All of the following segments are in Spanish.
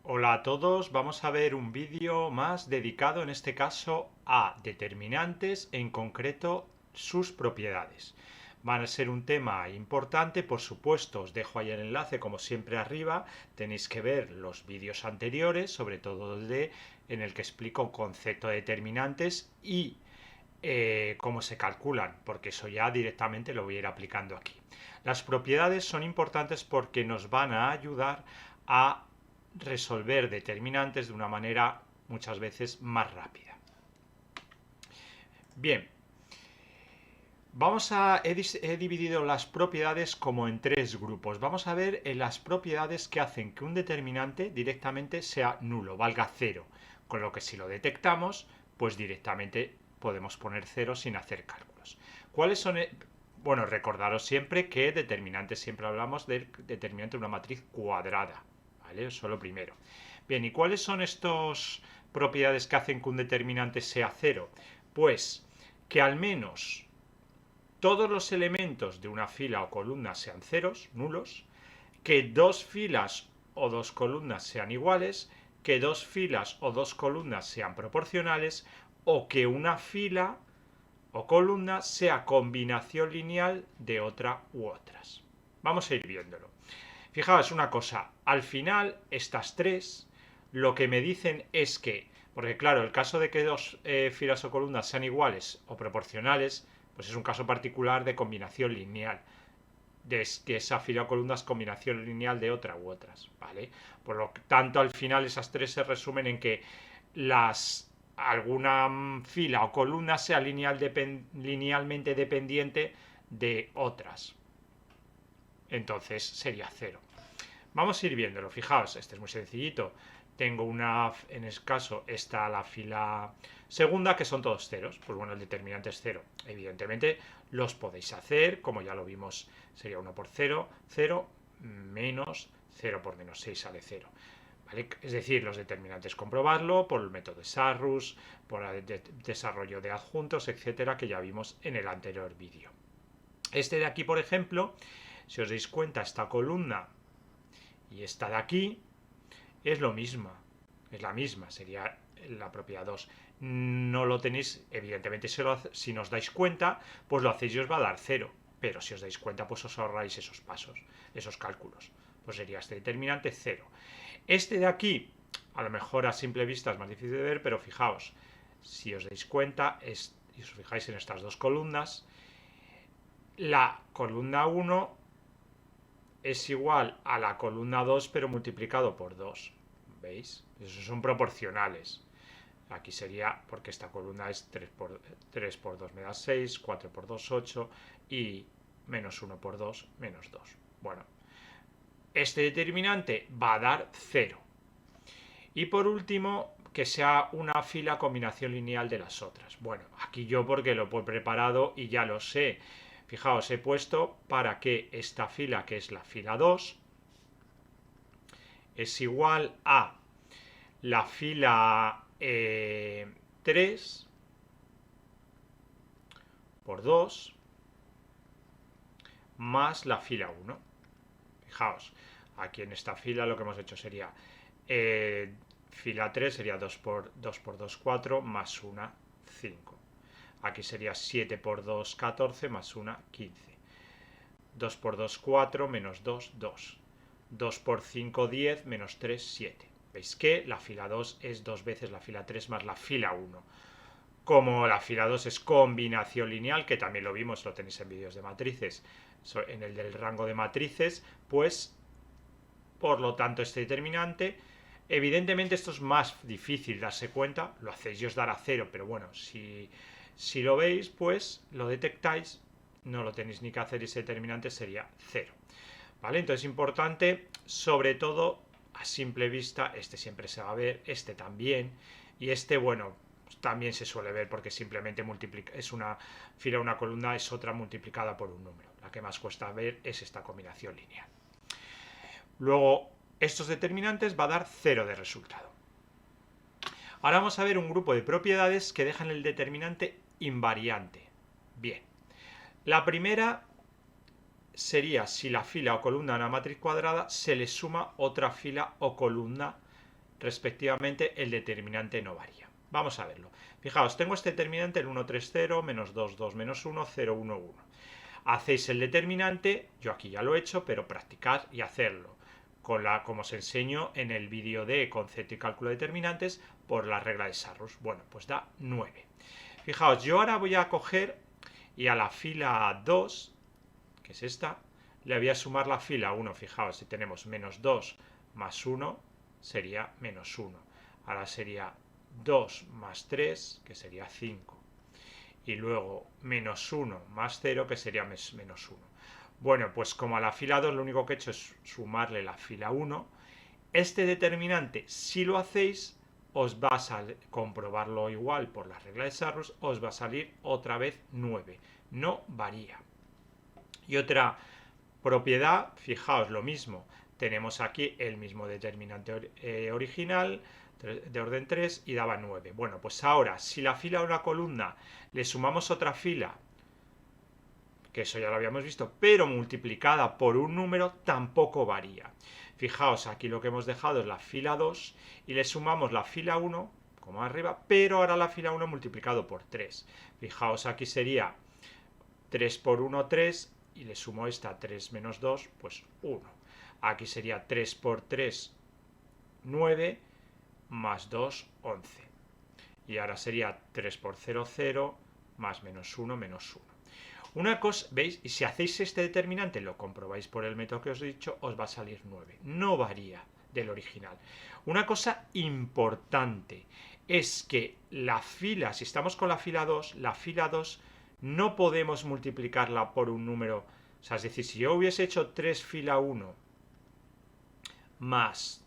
Hola a todos, vamos a ver un vídeo más dedicado en este caso a determinantes, en concreto sus propiedades. Van a ser un tema importante, por supuesto, os dejo ahí el enlace como siempre arriba, tenéis que ver los vídeos anteriores, sobre todo en el que explico concepto de determinantes y cómo se calculan, porque eso ya directamente lo voy a ir aplicando aquí. Las propiedades son importantes porque nos van a ayudar a resolver determinantes de una manera muchas veces más rápida. Bien, he dividido las propiedades como en tres grupos. Vamos a ver en las propiedades que hacen que un determinante directamente sea nulo, valga cero. Con lo que si lo detectamos, pues directamente podemos poner cero sin hacer cálculos. ¿Cuáles son? Bueno, recordaros siempre que determinantes siempre hablamos del determinante de una matriz cuadrada. ¿Vale? Eso es lo primero. Bien, ¿y cuáles son estas propiedades que hacen que un determinante sea cero? Pues que al menos todos los elementos de una fila o columna sean ceros, nulos, que dos filas o dos columnas sean iguales, que dos filas o dos columnas sean proporcionales, o que una fila o columna sea combinación lineal de otra u otras. Vamos a ir viéndolo. Fijaos una cosa, al final estas tres lo que me dicen es que, porque claro, el caso de que dos filas o columnas sean iguales o proporcionales, pues es un caso particular de combinación lineal, de que esa fila o columna es combinación lineal de otra u otras, ¿vale? Por lo tanto, al final esas tres se resumen en que alguna fila o columna sea linealmente dependiente de otras. Entonces sería cero. Vamos a ir viéndolo. Fijaos, este es muy sencillito. Tengo en este caso, está la fila segunda, que son todos ceros. Pues bueno, el determinante es cero. Evidentemente, los podéis hacer, como ya lo vimos, sería 1 por 0, 0, menos 0 por menos 6 sale 0. ¿Vale? Es decir, los determinantes comprobarlo por el método de Sarrus, por el desarrollo de adjuntos, etcétera, que ya vimos en el anterior vídeo. Este de aquí, por ejemplo, si os dais cuenta, esta columna y esta de aquí es lo mismo, es la misma, sería la propiedad 2. No lo tenéis, evidentemente si nos dais cuenta, pues lo hacéis y os va a dar 0, pero si os dais cuenta, pues os ahorráis esos pasos, esos cálculos. Pues sería este determinante 0. Este de aquí, a lo mejor a simple vista es más difícil de ver, pero fijaos, si os dais cuenta, y os fijáis en estas dos columnas, la columna 1 es igual a la columna 2 pero multiplicado por 2. ¿Veis? Esos son proporcionales. Aquí sería, porque esta columna es 3 por 2 me da 6, 4 por 2 8 y menos 1 por 2 menos 2. Bueno, este determinante va a dar 0. Y por último, que sea una fila combinación lineal de las otras. Bueno, aquí yo porque lo he preparado y ya lo sé. Fijaos, he puesto para que esta fila, que es la fila 2, es igual a la fila 3 por 2 más la fila 1. Fijaos, aquí en esta fila lo que hemos hecho sería fila 3 sería 2 por 2, 4 más 1, 5. Aquí sería 7 por 2, 14 más 1, 15. 2 por 2, 4 menos 2, 2. 2 por 5, 10 menos 3, 7. ¿Veis que la fila 2 es dos veces la fila 3 más la fila 1? Como la fila 2 es combinación lineal, que también lo vimos, lo tenéis en vídeos de matrices, en el del rango de matrices, pues por lo tanto este determinante, evidentemente esto es más difícil darse cuenta, lo hacéis y os dará 0, pero bueno, si lo veis, pues lo detectáis, no lo tenéis ni que hacer, ese determinante sería 0. ¿Vale? Entonces es importante, sobre todo a simple vista, este siempre se va a ver, este también, y este, bueno, también se suele ver porque simplemente multiplica, es una fila, una columna, es otra multiplicada por un número. La que más cuesta ver es esta combinación lineal. Luego, estos determinantes va a dar 0 de resultado. Ahora vamos a ver un grupo de propiedades que dejan el determinante invariante. Bien, la primera sería si la fila o columna de una matriz cuadrada se le suma otra fila o columna respectivamente, el determinante no varía. Vamos a verlo. Fijaos, tengo este determinante, el 1, 3, 0, menos 2, 2, menos 1, 0, 1, 1. Hacéis el determinante, yo aquí ya lo he hecho, pero practicad y hacerlo, como os enseño en el vídeo de concepto y cálculo de determinantes por la regla de Sarrus. Bueno, pues da 9. Fijaos, yo ahora voy a coger y a la fila 2, que es esta, le voy a sumar la fila 1. Fijaos, si tenemos menos 2 más 1, sería menos 1. Ahora sería 2 más 3, que sería 5. Y luego menos 1 más 0, que sería menos 1. Bueno, pues como a la fila 2 lo único que he hecho es sumarle la fila 1, este determinante, si lo hacéis, os va a comprobarlo igual por la regla de Sarrus, os va a salir otra vez 9. No varía. Y otra propiedad, fijaos lo mismo. Tenemos aquí el mismo determinante original de orden 3 y daba 9. Bueno, pues ahora, si la fila a una columna le sumamos otra fila, que eso ya lo habíamos visto, pero multiplicada por un número, tampoco varía. Fijaos, aquí lo que hemos dejado es la fila 2 y le sumamos la fila 1, como arriba, pero ahora la fila 1 multiplicado por 3. Fijaos, aquí sería 3 por 1, 3, y le sumo esta 3 menos 2, pues 1. Aquí sería 3 por 3, 9, más 2, 11. Y ahora sería 3 por 0, 0, más menos 1, menos 1. Una cosa, ¿veis? Y si hacéis este determinante, lo comprobáis por el método que os he dicho, os va a salir 9. No varía del original. Una cosa importante es que la fila, si estamos con la fila 2 no podemos multiplicarla por un número. O sea, es decir, si yo hubiese hecho 3 fila 1 más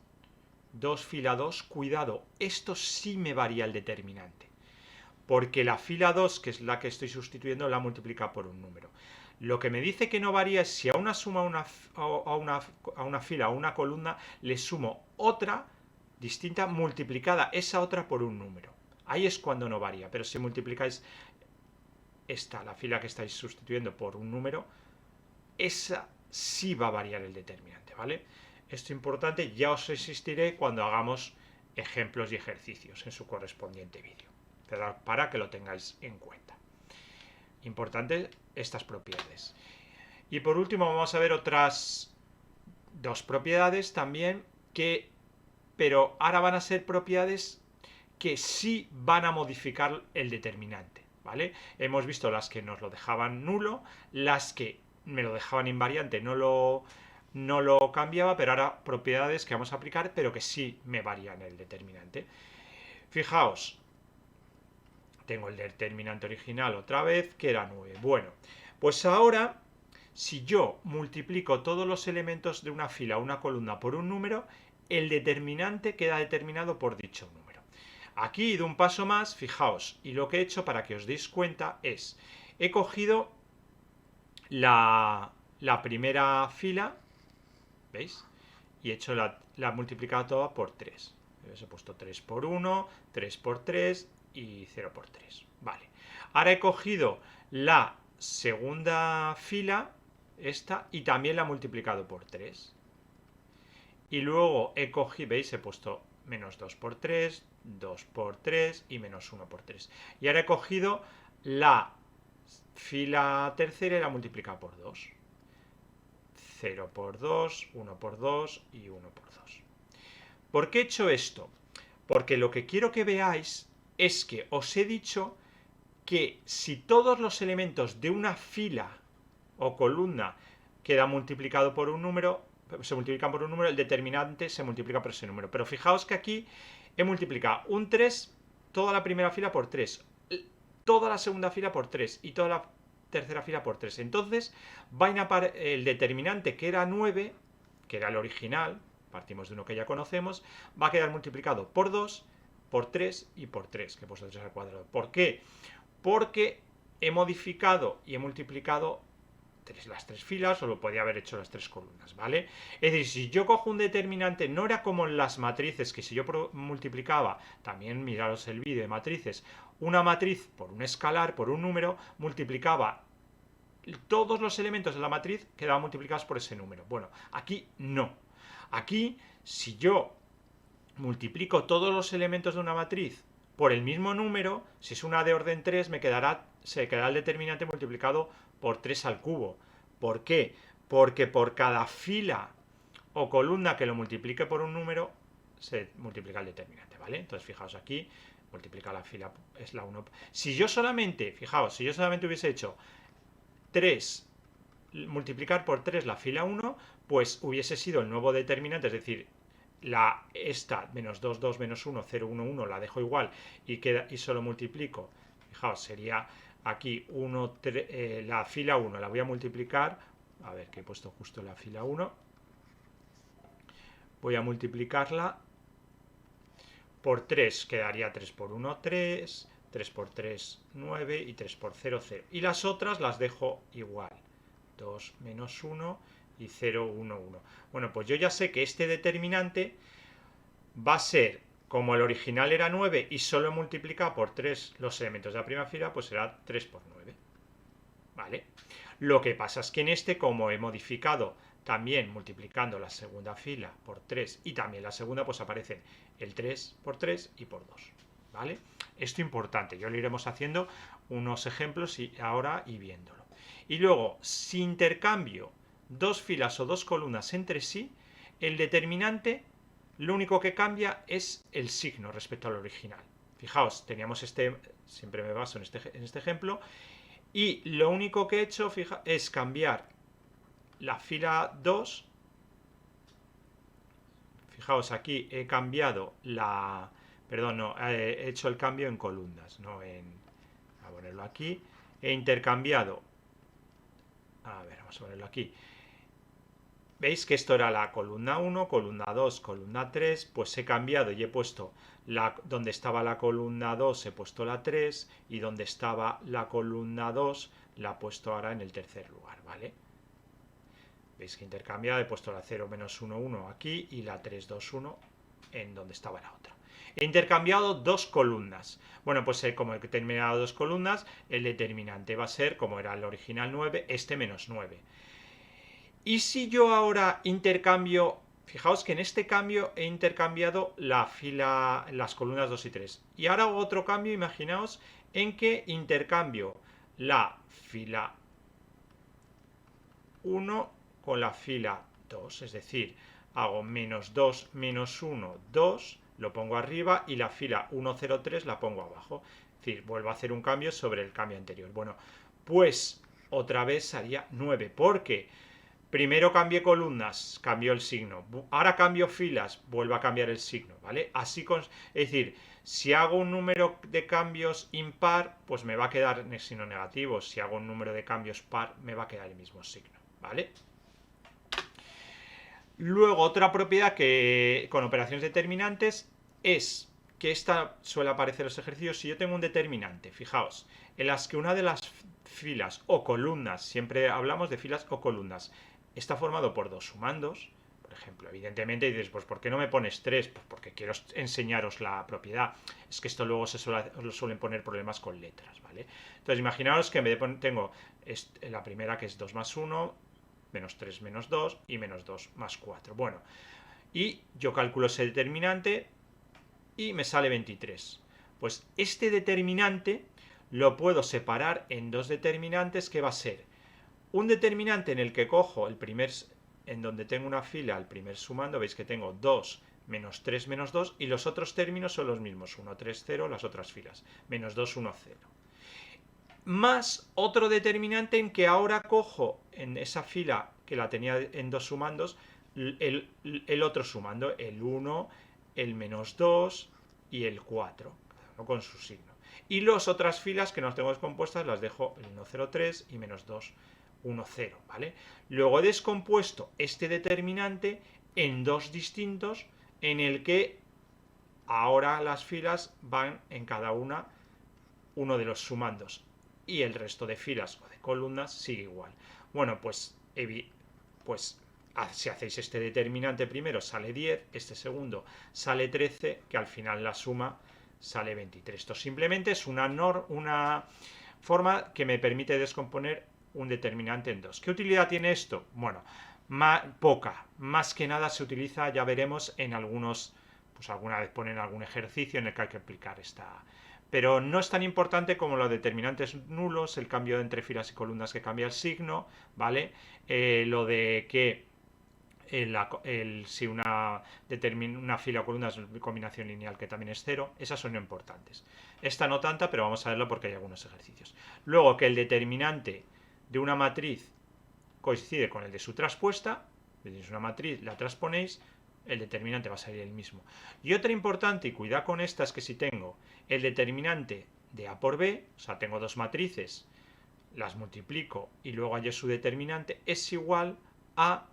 2 fila 2, cuidado, esto sí me varía el determinante. Porque la fila 2, que es la que estoy sustituyendo, la multiplica por un número. Lo que me dice que no varía es si a una suma a una fila o una columna le sumo otra distinta multiplicada esa otra por un número. Ahí es cuando no varía, pero si multiplicáis la fila que estáis sustituyendo por un número, esa sí va a variar el determinante, ¿vale? Esto es importante, ya os insistiré cuando hagamos ejemplos y ejercicios en su correspondiente vídeo, para que lo tengáis en cuenta. Importante estas propiedades. Y por último vamos a ver otras dos propiedades también, pero ahora van a ser propiedades que sí van a modificar el determinante, ¿vale? Hemos visto las que nos lo dejaban nulo, las que me lo dejaban invariante, no lo cambiaba, pero ahora propiedades que vamos a aplicar, pero que sí me varían el determinante. Fijaos, tengo el determinante original otra vez, que era 9. Bueno, pues ahora, si yo multiplico todos los elementos de una fila o una columna por un número, el determinante queda determinado por dicho número. Aquí he ido un paso más, fijaos, y lo que he hecho para que os deis cuenta es, he cogido la primera fila, ¿veis? Y he hecho la multiplicado toda por 3. He puesto 3 por 1, 3 por 3 y 0 por 3. Vale. Ahora he cogido la segunda fila, esta, y también la he multiplicado por 3. Y luego he cogido, ¿veis? He puesto menos 2 por 3, 2 por 3 y menos 1 por 3. Y ahora he cogido la fila tercera y la he multiplicado por 2. 0 por 2, 1 por 2 y 1 por 2. ¿Por qué he hecho esto? Porque lo que quiero que veáis es que os he dicho que si todos los elementos de una fila o columna quedan multiplicado por un número, se multiplican por un número, el determinante se multiplica por ese número. Pero fijaos que aquí he multiplicado un 3, toda la primera fila por 3, toda la segunda fila por 3 y toda la tercera fila por 3. Entonces, el determinante que era 9, que era el original, partimos de uno que ya conocemos, va a quedar multiplicado por 2, por 3 y por 3, que he puesto 3 al cuadrado. ¿Por qué? Porque he modificado y he multiplicado las 3 filas, o lo podía haber hecho las 3 columnas, ¿vale? Es decir, si yo cojo un determinante, no era como en las matrices, que si yo multiplicaba, también miraros el vídeo de matrices, una matriz por un escalar, por un número, multiplicaba todos los elementos de la matriz, quedaban multiplicados por ese número. Bueno, aquí no. Aquí, si yo multiplico todos los elementos de una matriz por el mismo número, si es una de orden 3, se quedará el determinante multiplicado por 3 al cubo. ¿Por qué? Porque por cada fila o columna que lo multiplique por un número, se multiplica el determinante, ¿vale? Entonces, fijaos aquí, multiplica la fila, es la 1. Si yo solamente, fijaos, si yo solamente hubiese hecho 3, multiplicar por 3 la fila 1, pues hubiese sido el nuevo determinante, es decir, esta menos 2, 2, menos 1, 0, 1, 1 la dejo igual y solo multiplico. Fijaos, sería aquí 1, la fila 1 la voy a multiplicar, a ver que he puesto justo la fila 1, voy a multiplicarla por 3, quedaría 3 por 1, 3, 3 por 3, 9 y 3 por 0, 0. Y las otras las dejo igual, 2 menos 1 y 0, 1, 1. Bueno, pues yo ya sé que este determinante va a ser, como el original era 9 y solo he multiplicado por 3 los elementos de la primera fila, pues será 3 por 9. ¿Vale? Lo que pasa es que en este, como he modificado también multiplicando la segunda fila por 3 y también la segunda, pues aparecen el 3 por 3 y por 2. ¿Vale? Esto es importante, yo lo iremos haciendo unos ejemplos ahora y viéndolo. Y luego, si intercambio dos filas o dos columnas entre sí, el determinante lo único que cambia es el signo respecto al original. Fijaos, teníamos siempre me baso en este ejemplo, y lo único que he hecho es cambiar la fila 2. Fijaos, aquí he cambiado perdón, no, he hecho el cambio en columnas, no a ponerlo aquí. He intercambiado, a ver, vamos a ponerlo aquí. ¿Veis que esto era la columna 1, columna 2, columna 3? Pues he cambiado y he puesto donde estaba la columna 2 he puesto la 3 y donde estaba la columna 2 la he puesto ahora en el tercer lugar, ¿vale? Veis que he intercambiado, he puesto la 0, menos 1, 1 aquí y la 3, 2, 1 en donde estaba la otra. He intercambiado dos columnas. Bueno, pues como he terminado dos columnas, el determinante va a ser, como era el original 9, este menos 9. Y si yo ahora intercambio, fijaos que en este cambio he intercambiado las columnas 2 y 3. Y ahora hago otro cambio, imaginaos, en que intercambio la fila 1 con la fila 2. Es decir, hago menos 2, menos 1, 2, lo pongo arriba y la fila 1, 0, 3 la pongo abajo. Es decir, vuelvo a hacer un cambio sobre el cambio anterior. Bueno, pues otra vez haría 9, porque primero cambié columnas, cambió el signo. Ahora cambio filas, vuelvo a cambiar el signo, ¿vale? Así, es decir, si hago un número de cambios impar, pues me va a quedar el signo negativo. Si hago un número de cambios par, me va a quedar el mismo signo, ¿vale? Luego, otra propiedad que con operaciones determinantes es que esta suele aparecer en los ejercicios. Si yo tengo un determinante, fijaos, en las que una de las filas o columnas, siempre hablamos de filas o columnas, está formado por dos sumandos, por ejemplo, evidentemente dices, pues ¿por qué no me pones 3? Pues porque quiero enseñaros la propiedad. Es que esto luego os suelen poner problemas con letras, ¿vale? Entonces imaginaos que en vez de tengo la primera, que es 2 más 1, menos 3 menos 2 y menos 2 más 4. Bueno, y yo calculo ese determinante y me sale 23. Pues este determinante lo puedo separar en dos determinantes, que va a ser un determinante en el que cojo en donde tengo una fila, el primer sumando, veis que tengo 2, menos 3, menos 2, y los otros términos son los mismos, 1, 3, 0, las otras filas, menos 2, 1, 0. Más otro determinante en que ahora cojo en esa fila que la tenía en dos sumandos, el otro sumando, el 1, el menos 2 y el 4, cada uno con su signo. Y las otras filas que no tengo descompuestas las dejo el 1, 0, 3 y menos 2, 1, 0, ¿vale? Luego he descompuesto este determinante en dos distintos, en el que ahora las filas van en cada uno de los sumandos y el resto de filas o de columnas sigue igual. Bueno, pues si hacéis este determinante primero sale 10, este segundo sale 13, que al final la suma sale 23. Esto simplemente es una forma que me permite descomponer un determinante en dos. ¿Qué utilidad tiene esto? Bueno, poca. Más que nada se utiliza, ya veremos, en algunos pues alguna vez ponen algún ejercicio en el que hay que aplicar esta. Pero no es tan importante como los determinantes nulos, el cambio entre filas y columnas que cambia el signo, ¿vale? Lo de que si una fila o columna es una combinación lineal que también es cero, esas son importantes. Esta no tanta, pero vamos a verlo porque hay algunos ejercicios. Luego que el determinante de una matriz coincide con el de su traspuesta, tenéis una matriz, la transponéis, el determinante va a salir el mismo. Y otra importante, y cuidado con esta, es que si tengo el determinante de A por B, o sea, tengo dos matrices, las multiplico y luego hallo su determinante, es igual a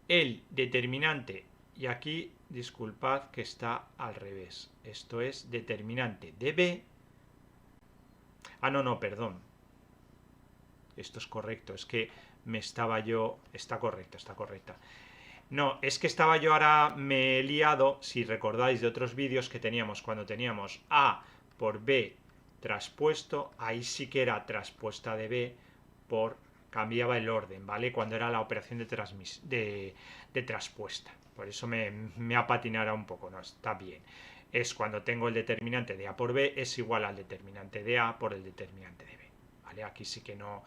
el determinante, y aquí disculpad que está al revés, esto es determinante de B, no, perdón, esto es correcto, es que está correcta. No, es que estaba yo ahora, me he liado, si recordáis de otros vídeos que teníamos, cuando teníamos A por B traspuesto, ahí sí que era traspuesta de B cambiaba el orden, ¿vale? Cuando era la operación de traspuesta. Por eso me ha patinado un poco, no, está bien. Es cuando tengo el determinante de A por B es igual al determinante de A por el determinante de B, ¿vale? Aquí sí que no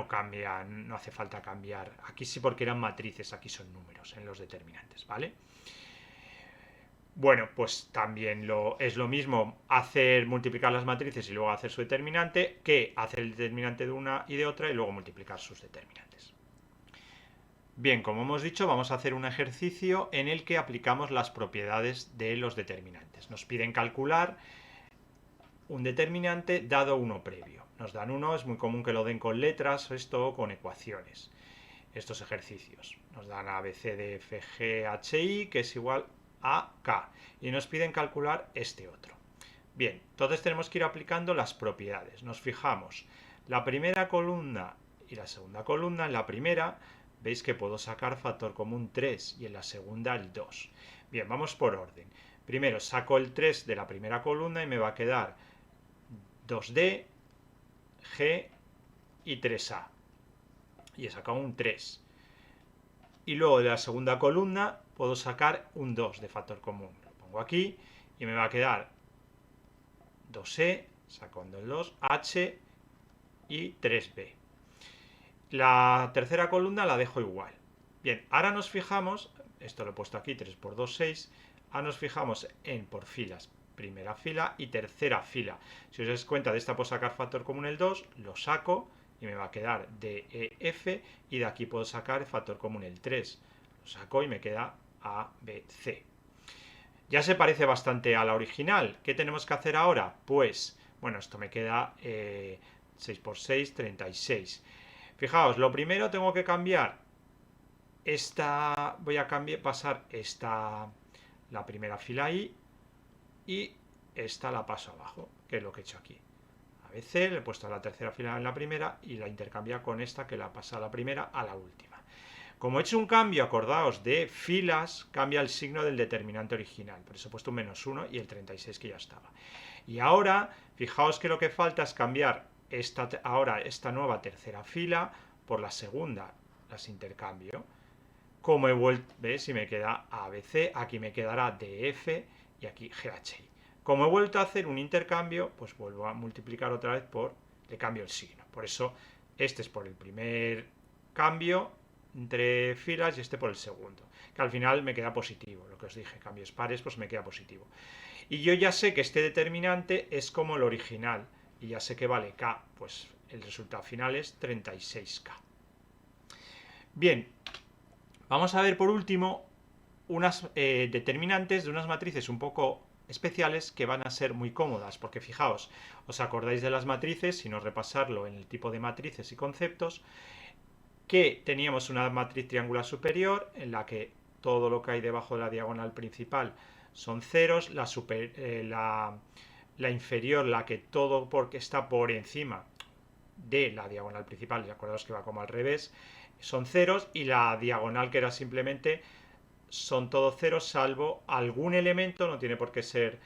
cambia, no hace falta cambiar. Aquí sí porque eran matrices, aquí son números en los determinantes, ¿vale? Bueno, pues también es lo mismo multiplicar las matrices y luego hacer su determinante que hacer el determinante de una y de otra y luego multiplicar sus determinantes. Bien, como hemos dicho, vamos a hacer un ejercicio en el que aplicamos las propiedades de los determinantes. Nos piden calcular un determinante dado uno previo. Nos dan uno, es muy común que lo den con letras, esto con ecuaciones. Estos ejercicios. Nos dan A, B, C, D, F, G, H, I, que es igual a K. Y nos piden calcular este otro. Bien, entonces tenemos que ir aplicando las propiedades. Nos fijamos, la primera columna y la segunda columna, en la primera, veis que puedo sacar factor común 3 y en la segunda el 2. Bien, vamos por orden. Primero saco el 3 de la primera columna y me va a quedar 2D, G y 3A. Y he sacado un 3. Y luego de la segunda columna puedo sacar un 2 de factor común. Lo pongo aquí y me va a quedar 2E, sacando el 2, H y 3B. La tercera columna la dejo igual. Bien, ahora nos fijamos, esto lo he puesto aquí, 3 por 2, 6. Ahora nos fijamos en por filas. Primera fila y tercera fila. Si os dais cuenta, de esta puedo sacar factor común el 2, lo saco y me va a quedar DEF, y de aquí puedo sacar el factor común el 3. Lo saco y me queda ABC. Ya se parece bastante a la original. ¿Qué tenemos que hacer ahora? Pues, bueno, esto me queda 6 por 6, 36. Fijaos, lo primero tengo que cambiar esta, voy a pasar la primera fila ahí, y esta la paso abajo, que es lo que he hecho aquí. ABC, le he puesto la tercera fila en la primera y la intercambia con esta que la pasa a la primera a la última. Como he hecho un cambio, acordaos, de filas, cambia el signo del determinante original. Por eso he puesto un -1 y el 36 que ya estaba. Y ahora, fijaos que lo que falta es cambiar esta nueva tercera fila por la segunda. Las intercambio. Como he vuelto, ¿ves? Si me queda ABC, aquí me quedará DF y aquí GHI. Como he vuelto a hacer un intercambio, pues vuelvo a multiplicar otra vez le cambio el signo. Por eso este es por el primer cambio entre filas y este por el segundo. Que al final me queda positivo. Lo que os dije, cambios pares, pues me queda positivo. Y yo ya sé que este determinante es como el original. Y ya sé que vale K. Pues el resultado final es 36K. Bien, vamos a ver por último unas determinantes de unas matrices un poco especiales que van a ser muy cómodas, porque fijaos, os acordáis de las matrices, si no repasarlo en el tipo de matrices y conceptos, que teníamos una matriz triangular superior en la que todo lo que hay debajo de la diagonal principal son ceros, la inferior, la que todo porque está por encima de la diagonal principal, y acordaos que va como al revés, son ceros, y la diagonal que era simplemente son todos ceros salvo algún elemento, no tiene por qué ser,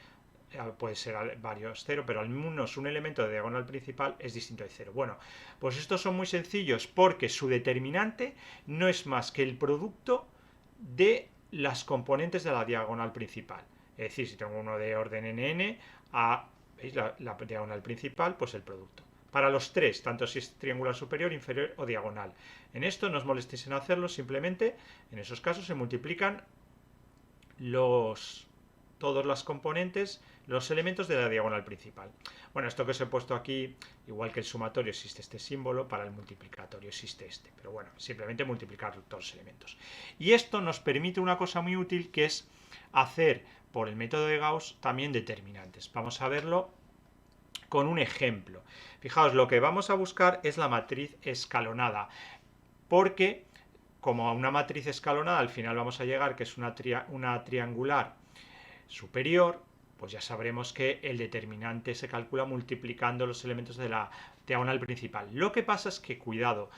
puede ser varios ceros, pero al menos un elemento de diagonal principal es distinto de cero. Bueno, pues estos son muy sencillos porque su determinante no es más que el producto de las componentes de la diagonal principal. Es decir, si tengo uno de orden nn, ¿veis? La diagonal principal, pues el producto. Para los tres, tanto si es triangular superior, inferior o diagonal. En esto no os molestéis en hacerlo, simplemente en esos casos se multiplican todas las componentes, los elementos de la diagonal principal. Bueno, esto que os he puesto aquí, igual que el sumatorio existe este símbolo, para el multiplicatorio existe este. Pero bueno, simplemente multiplicar todos los elementos. Y esto nos permite una cosa muy útil, que es hacer por el método de Gauss también determinantes. Vamos a verlo con un ejemplo. Fijaos, lo que vamos a buscar es la matriz escalonada, porque como a una matriz escalonada al final vamos a llegar, que es una triangular superior, pues ya sabremos que el determinante se calcula multiplicando los elementos de la diagonal principal. Lo que pasa es que, cuidado,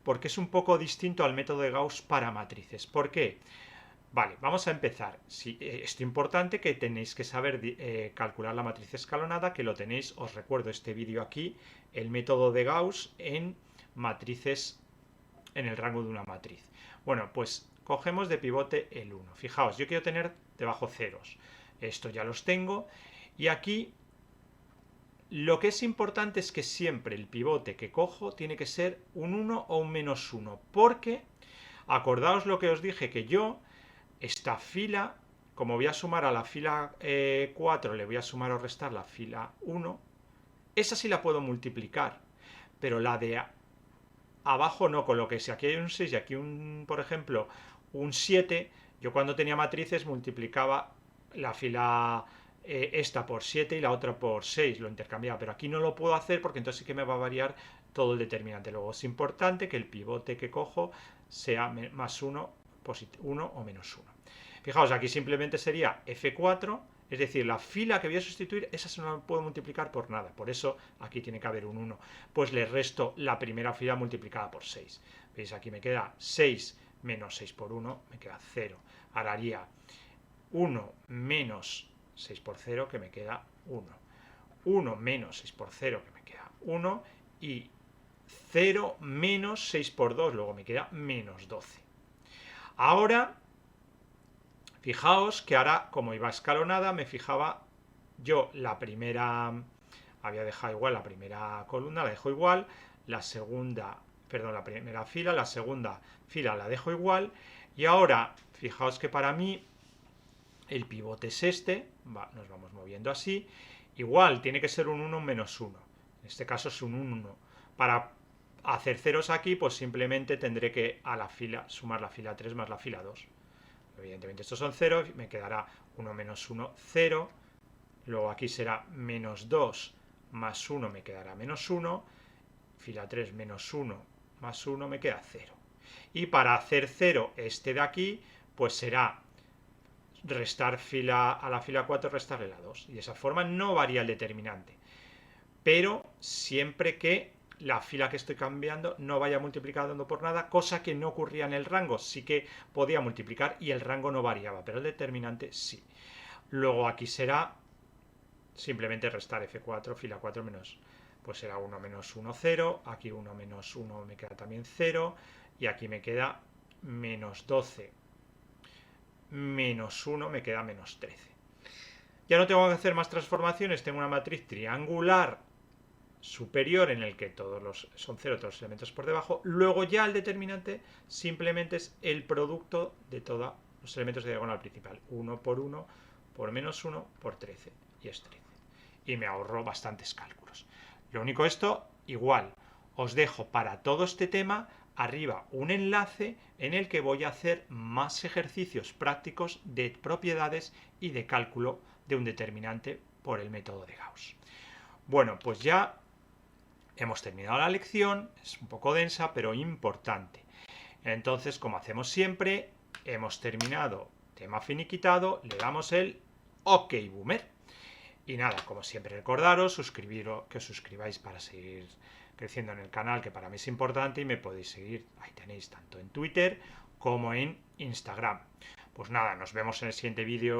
porque es un poco distinto al método de Gauss para matrices. ¿Por qué? Vale, vamos a empezar. Esto importante, que tenéis que saber calcular la matriz escalonada, que lo tenéis, os recuerdo este vídeo aquí, el método de Gauss en matrices, en el rango de una matriz. Bueno, pues cogemos de pivote el 1. Fijaos, yo quiero tener debajo ceros. Esto ya los tengo. Y aquí lo que es importante es que siempre el pivote que cojo tiene que ser un 1 o un menos 1. Porque, acordaos lo que os dije, que yo, esta fila, como voy a sumar a la fila 4, le voy a sumar o restar la fila 1, esa sí la puedo multiplicar. Pero la de abajo no, con lo que si aquí hay un 6 y aquí por ejemplo, un 7, yo cuando tenía matrices multiplicaba la fila esta por 7 y la otra por 6, lo intercambiaba, pero aquí no lo puedo hacer porque entonces sí que me va a variar todo el determinante. Luego es importante que el pivote que cojo sea más 1, 1 o menos 1. Fijaos, aquí simplemente sería F4, es decir, la fila que voy a sustituir, esa no la puedo multiplicar por nada. Por eso aquí tiene que haber un 1. Pues le resto la primera fila multiplicada por 6. ¿Veis? Aquí me queda 6 menos 6 por 1, me queda 0. Ahora haría 1 menos 6 por 0, que me queda 1. 1 menos 6 por 0, que me queda 1. Y 0 menos 6 por 2, luego me queda menos 12. Ahora, fijaos que ahora, como iba escalonada, me fijaba yo la primera, había dejado igual la primera columna, la dejo igual, la segunda, perdón, la primera fila, la segunda fila la dejo igual, y ahora, fijaos que para mí el pivote es este, nos vamos moviendo así, igual tiene que ser un 1 menos 1, en este caso es un 1. Para hacer ceros aquí, pues simplemente tendré que a la fila sumar la fila 3 más la fila 2. Evidentemente estos son 0, me quedará 1 menos 1, 0. Luego aquí será menos 2 más 1, me quedará menos 1. Fila 3 menos 1 más 1, me queda 0. Y para hacer 0 este de aquí, pues será restar a la fila 4, restarle la 2. Y de esa forma no varía el determinante. Pero siempre que la fila que estoy cambiando no vaya multiplicando por nada, cosa que no ocurría en el rango. Sí que podía multiplicar y el rango no variaba, pero el determinante sí. Luego aquí será simplemente restar F4, fila 4 menos, pues será 1 menos 1, 0. Aquí 1 menos 1 me queda también 0. Y aquí me queda menos 12 menos 1, me queda menos 13. Ya no tengo que hacer más transformaciones, tengo una matriz triangular superior en el que son 0 todos los elementos por debajo. Luego ya el determinante simplemente es el producto de todos los elementos de diagonal principal. 1 por 1 por menos 1 por 13. Y es 13. Y me ahorro bastantes cálculos. Lo único, esto igual. Os dejo para todo este tema arriba un enlace en el que voy a hacer más ejercicios prácticos de propiedades y de cálculo de un determinante por el método de Gauss. Bueno, pues ya hemos terminado la lección, es un poco densa, pero importante. Entonces, como hacemos siempre, hemos terminado, tema finiquitado, le damos el OK Boomer. Y nada, como siempre, recordaros, que os suscribáis para seguir creciendo en el canal, que para mí es importante, y me podéis seguir, ahí tenéis, tanto en Twitter como en Instagram. Pues nada, nos vemos en el siguiente vídeo.